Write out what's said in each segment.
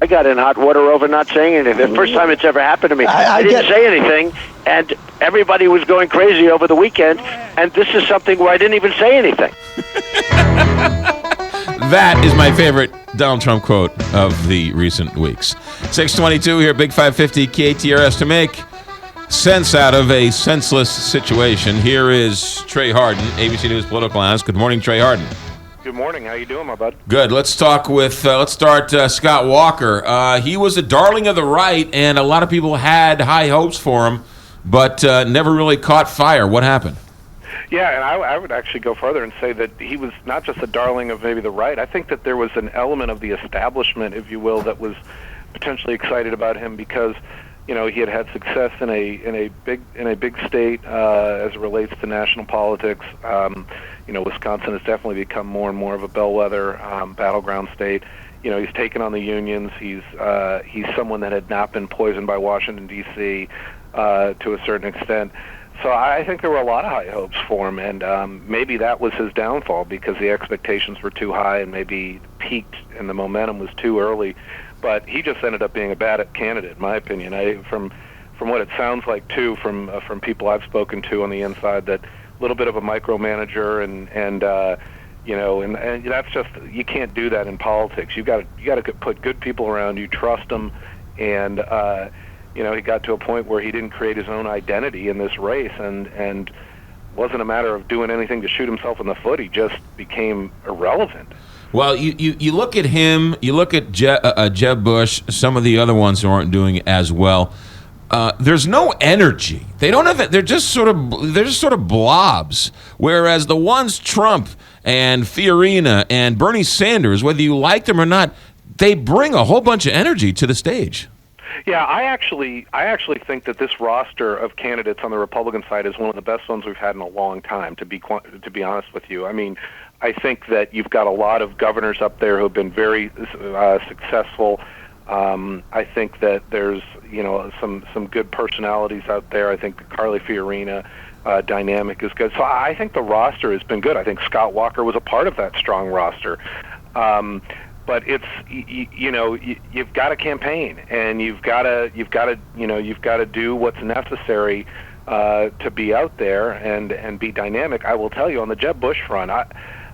I got in hot water over not saying anything. The first time it's ever happened to me. I didn't say anything, and everybody was going crazy over the weekend, and this is something where I didn't even say anything. That is my favorite Donald Trump quote of the recent weeks. 622 here, Big 550 KTRS. To make sense out of a senseless situation, here is Trey Harden, ABC News political analyst. Good morning, Trey Harden. Good morning. How you doing, my bud? Good. Let's start Scott Walker. He was a darling of the right, and a lot of people had high hopes for him, but never really caught fire. What happened? Yeah, and I would actually go further and say that he was not just a darling of maybe the right. I think that there was an element of the establishment, if you will, that was potentially excited about him because, you know, he had had success in a big state as it relates to national politics. You know, Wisconsin has definitely become more and more of a bellwether battleground state. You know, he's taken on the unions. He's someone that had not been poisoned by Washington D.C. To a certain extent. So I think there were a lot of high hopes for him, and maybe that was his downfall because the expectations were too high and maybe peaked and the momentum was too early. But he just ended up being a bad candidate, in my opinion. From what it sounds like too, from people I've spoken to on the inside, that a little bit of a micromanager, and you know, and that's just, you can't do that in politics. You got to put good people around you, trust them, and you know, he got to a point where he didn't create his own identity in this race, and wasn't a matter of doing anything to shoot himself in the foot. He just became irrelevant. Well, you look at him, you look at Jeb Bush, some of the other ones who aren't doing as well. There's no energy. They don't have it. They're just sort of blobs. Whereas the ones Trump and Fiorina and Bernie Sanders, whether you like them or not, they bring a whole bunch of energy to the stage. Yeah, I actually think that this roster of candidates on the Republican side is one of the best ones we've had in a long time. To be honest with you, I mean, I think that you've got a lot of governors up there who have been very successful. I think that there's, you know, some good personalities out there. I think the Carly Fiorina dynamic is good. So I think the roster has been good. I think Scott Walker was a part of that strong roster. But it's, you know, you've got to campaign, and you've got to do what's necessary to be out there and be dynamic. I will tell you, on the Jeb Bush front,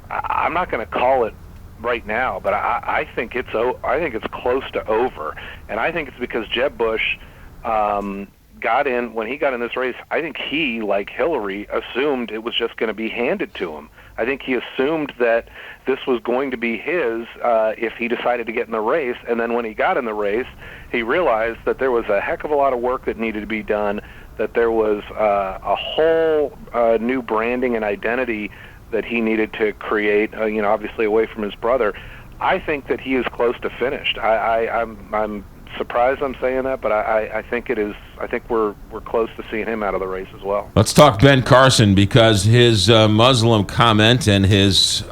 I'm not going to call it right now, but I think it's close to over, and I think it's because Jeb Bush got in when he got in this race. I think he, like Hillary, assumed it was just going to be handed to him. I think he assumed that this was going to be his if he decided to get in the race, and then when he got in the race, he realized that there was a heck of a lot of work that needed to be done, that there was a whole new branding and identity that he needed to create, you know, obviously away from his brother. I think that he is close to finished. I'm surprised I'm saying that, but I think it is. I think we're close to seeing him out of the race as well. Let's talk Ben Carson, because his Muslim comment and his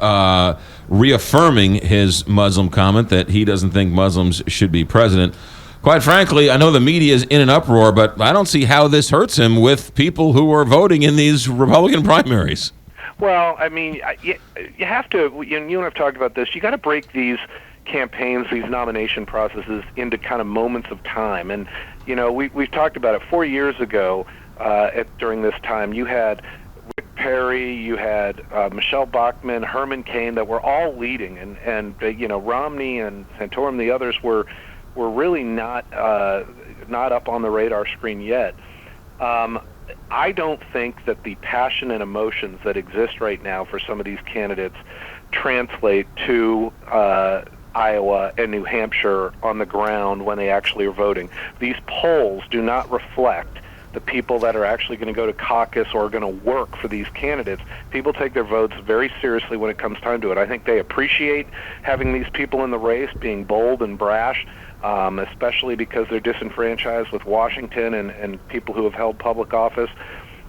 reaffirming his Muslim comment that he doesn't think Muslims should be president. Quite frankly, I know the media is in an uproar, but I don't see how this hurts him with people who are voting in these Republican primaries. Well, I mean, you have to. You and I've talked about this. You got to break these campaigns, these nomination processes, into kind of moments of time. And you know, we've talked about it 4 years ago. During this time, you had Rick Perry, you had Michelle Bachmann, Herman Cain, that were all leading, and you know, Romney and Santorum, the others were really not up on the radar screen yet. I don't think that the passion and emotions that exist right now for some of these candidates translate to Iowa and New Hampshire on the ground when they actually are voting. These polls do not reflect the people that are actually going to go to caucus or are going to work for these candidates. People take their votes very seriously when it comes time to it. I think they appreciate having these people in the race, being bold and brash, especially because they're disenfranchised with Washington and people who have held public office.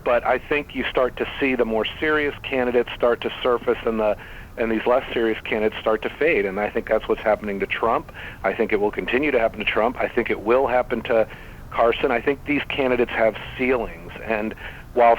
But I think you start to see the more serious candidates start to surface, and these less serious candidates start to fade. And I think that's what's happening to Trump. I think it will continue to happen to Trump. I think it will happen to Carson. I think these candidates have ceilings. And while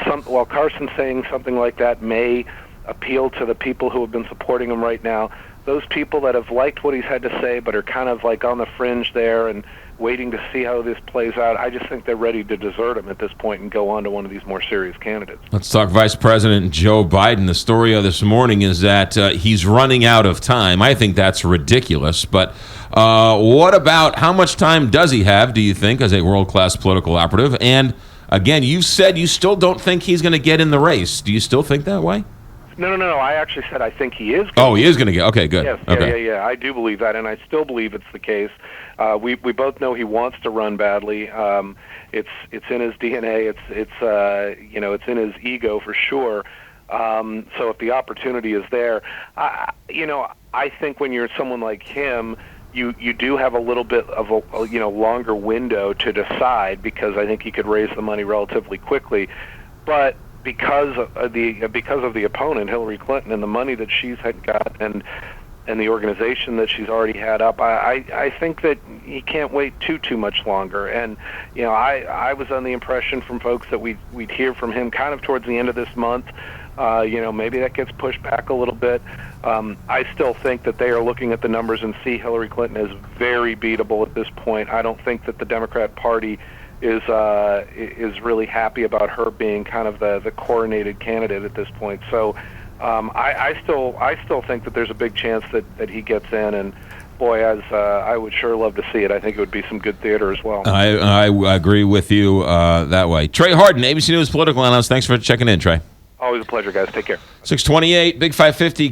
Carson saying something like that may appeal to the people who have been supporting him right now, those people that have liked what he's had to say but are kind of like on the fringe there and waiting to see how this plays out, I just think they're ready to desert him at this point and go on to one of these more serious candidates. Let's talk Vice President Joe Biden. The story of this morning is that he's running out of time. I think that's ridiculous. But what about how much time does he have, do you think, as a world-class political operative? And, again, you said you still don't think he's going to get in the race. Do you still think that way? No. I actually said I think he is. He is going to get. Okay, good. Yes, okay. Yeah. I do believe that, and I still believe it's the case. We both know he wants to run badly. It's in his DNA. It's in his ego for sure. So if the opportunity is there, I think when you're someone like him, you do have a little bit of a longer window to decide, because I think he could raise the money relatively quickly, but because of the opponent, Hillary Clinton, and the money that she's had got and the organization that she's already had up, I think that he can't wait too much longer. And I was on the impression from folks that we'd hear from him kind of towards the end of this month. Maybe that gets pushed back a little bit. I still think that they are looking at the numbers and see Hillary Clinton as very beatable at this point. I don't think that the Democrat Party is really happy about her being kind of the coronated candidate at this point. So I still think that there's a big chance that he gets in, and boy, I would sure love to see it. I think it would be some good theater as well. I agree with you that way. Trey Harden, ABC News political analyst. Thanks for checking in, Trey. Always a pleasure, guys. Take care. 628, Big 550,